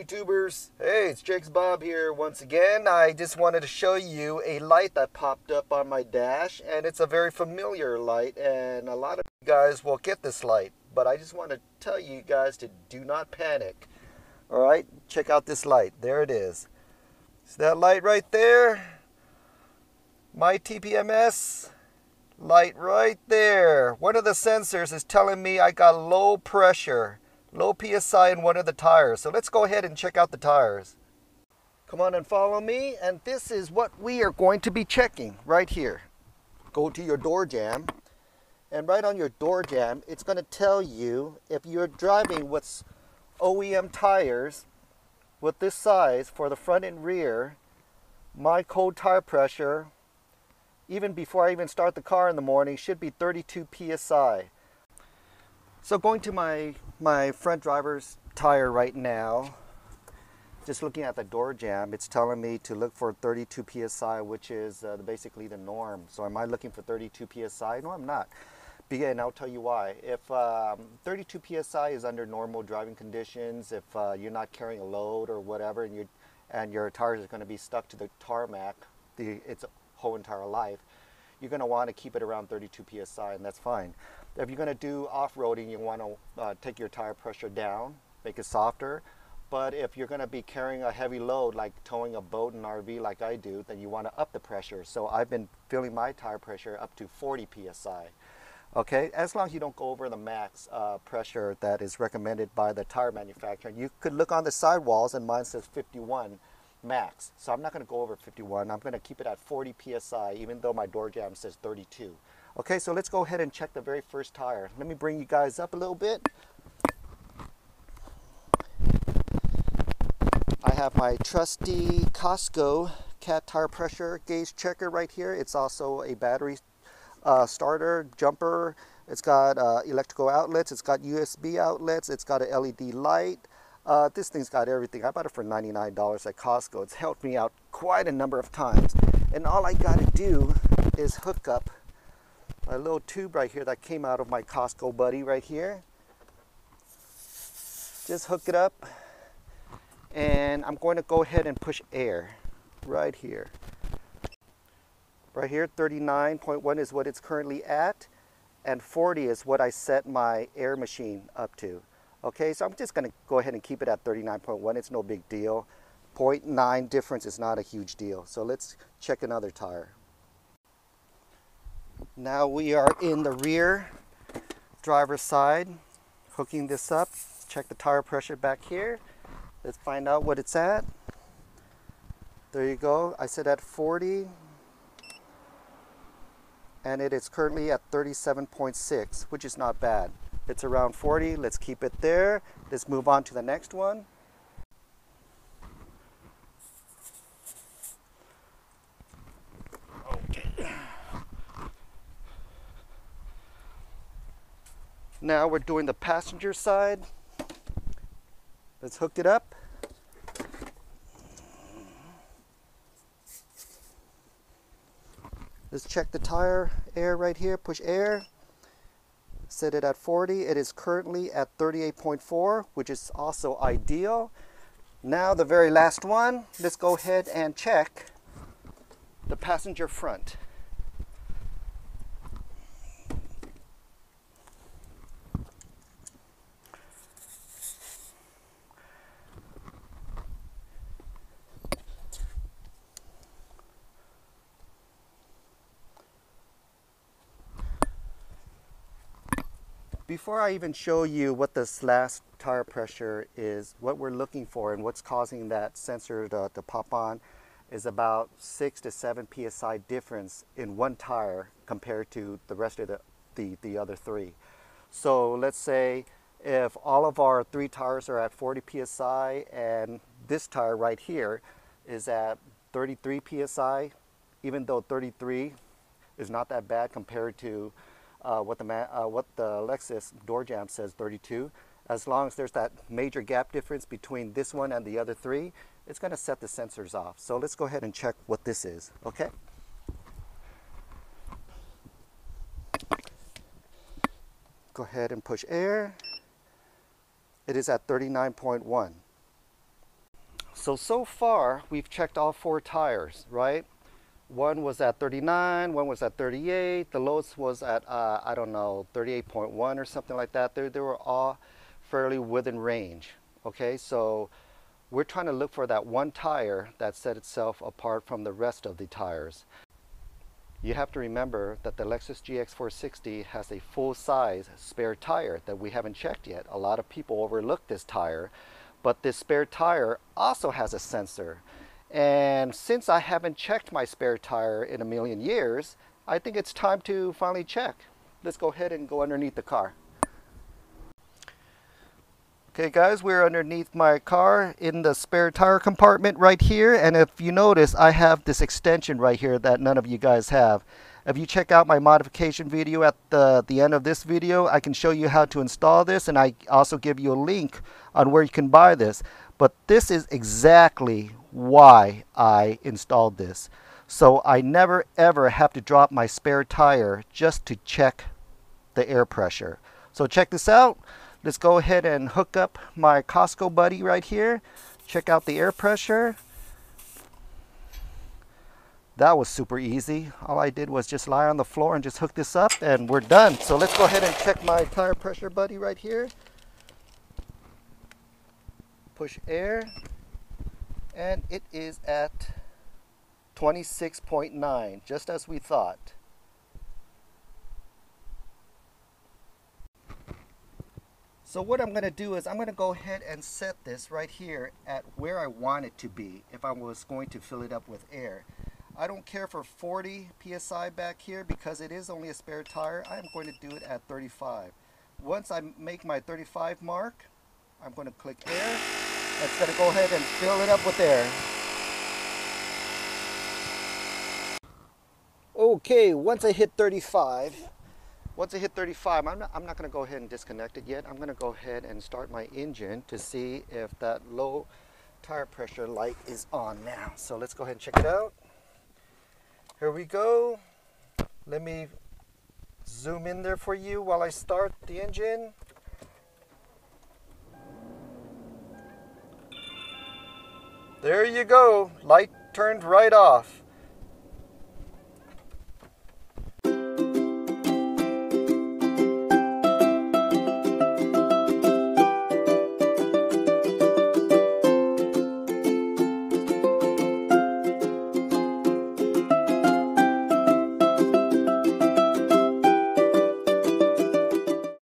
YouTubers? Hey, it's Jake's Bob here once again. I just wanted to show you a light that popped up on my dash, and it's a very familiar light, and a lot of you guys will get this light, but I just want to tell you guys to do not panic. Alright, check out this light. There it is. See that light right there? My TPMS light right there. One of the sensors is telling me I got low pressure, low PSI in one of the tires. So let's go ahead and check out the tires. Come on and follow me, and this is what we are going to be checking right here. Go to your door jamb, and right on your door jamb, it's going to tell you if you're driving with OEM tires with this size for the front and rear, my cold tire pressure, even before I even start the car in the morning, should be 32 PSI. So going to my front driver's tire right now, just looking at the door jamb, it's telling me to look for 32 PSI, which is basically the norm. So am I looking for 32 PSI? No, I'm not. And I'll tell you why. If 32 PSI is under normal driving conditions, if you're not carrying a load or whatever, and your tires are going to be stuck to the tarmac its whole entire life, you're going to want to keep it around 32 PSI, and that's fine. If you're going to do off-roading, you want to take your tire pressure down, make it softer. But if you're going to be carrying a heavy load, like towing a boat and RV like I do, then you want to up the pressure. So I've been filling my tire pressure up to 40 PSI. Okay, as long as you don't go over the max pressure that is recommended by the tire manufacturer. You could look on the sidewalls, and mine says 51 max. So I'm not going to go over 51. I'm going to keep it at 40 PSI, even though my door jamb says 32. Okay, so let's go ahead and check the very first tire. Let me bring you guys up a little bit. I have my trusty Costco cat tire pressure gauge checker right here. It's also a battery starter jumper. It's got electrical outlets, it's got USB outlets, it's got an LED light. This thing's got everything. I bought it for $99 at Costco. It's helped me out quite a number of times. And all I got to do is hook up my little tube right here that came out of my Costco buddy right here. Just hook it up, and I'm going to go ahead and push air right here. Right here, 39.1 is what it's currently at, and 40 is what I set my air machine up to. Okay, so I'm just going to go ahead and keep it at 39.1. It's no big deal. 0.9 difference is not a huge deal. So let's check another tire. Now we are in the rear driver's side, hooking this up. Check the tire pressure back here. Let's find out what it's at. There you go. I set at 40. And it is currently at 37.6, which is not bad. It's around 40. Let's keep it there. Let's move on to the next one. Okay. Now we're doing the passenger side. Let's hook it up. Let's check the tire air right here. Push air. Set it at 40. It is currently at 38.4, which is also ideal. Now the very last one. Let's go ahead and check the passenger front. Before I even show you what this last tire pressure is, what we're looking for and what's causing that sensor to pop on is about 6 to 7 PSI difference in one tire compared to the rest of the other three. So let's say if all of our 3 tires are at 40 PSI and this tire right here is at 33 PSI, even though 33 is not that bad compared to what the Lexus door jamb says 32. As long as there's that major gap difference between this one and the other 3, it's going to set the sensors off. So let's go ahead and check what this is, okay? Go ahead and push air. It is at 39.1. So far we've checked all 4 tires, right? One was at 39, one was at 38, the lowest was at I don't know, 38.1 or something like that. They were all fairly within range. Okay, so we're trying to look for that one tire that set itself apart from the rest of the tires. You have to remember that the Lexus GX460 has a full-size spare tire that we haven't checked yet. A lot of people overlook this tire, but this spare tire also has a sensor. And since I haven't checked my spare tire in a million years, I think it's time to finally check. Let's go ahead and go underneath the car. Okay guys, we're underneath my car in the spare tire compartment right here, and if you notice, I have this extension right here that none of you guys have. If you check out my modification video at the end of this video, I can show you how to install this, and I also give you a link on where you can buy this. But this is exactly why I installed this. So I never ever have to drop my spare tire just to check the air pressure. So check this out. Let's go ahead and hook up my Costco buddy right here. Check out the air pressure. That was super easy. All I did was just lie on the floor and just hook this up and we're done. So let's go ahead and check my tire pressure buddy right here. Push air and it is at 26.9, just as we thought. So what I'm going to do is I'm going to go ahead and set this right here at where I want it to be if I was going to fill it up with air. I don't care for 40 psi back here because it is only a spare tire. I'm going to do it at 35. Once I make my 35 mark, I'm going to click air. It's going to go ahead and fill it up with air. Okay, once I hit 35, I'm not going to go ahead and disconnect it yet. I'm going to go ahead and start my engine to see if that low tire pressure light is on now. So let's go ahead and check it out. Here we go. Let me zoom in there for you while I start the engine. There you go. Light turned right off.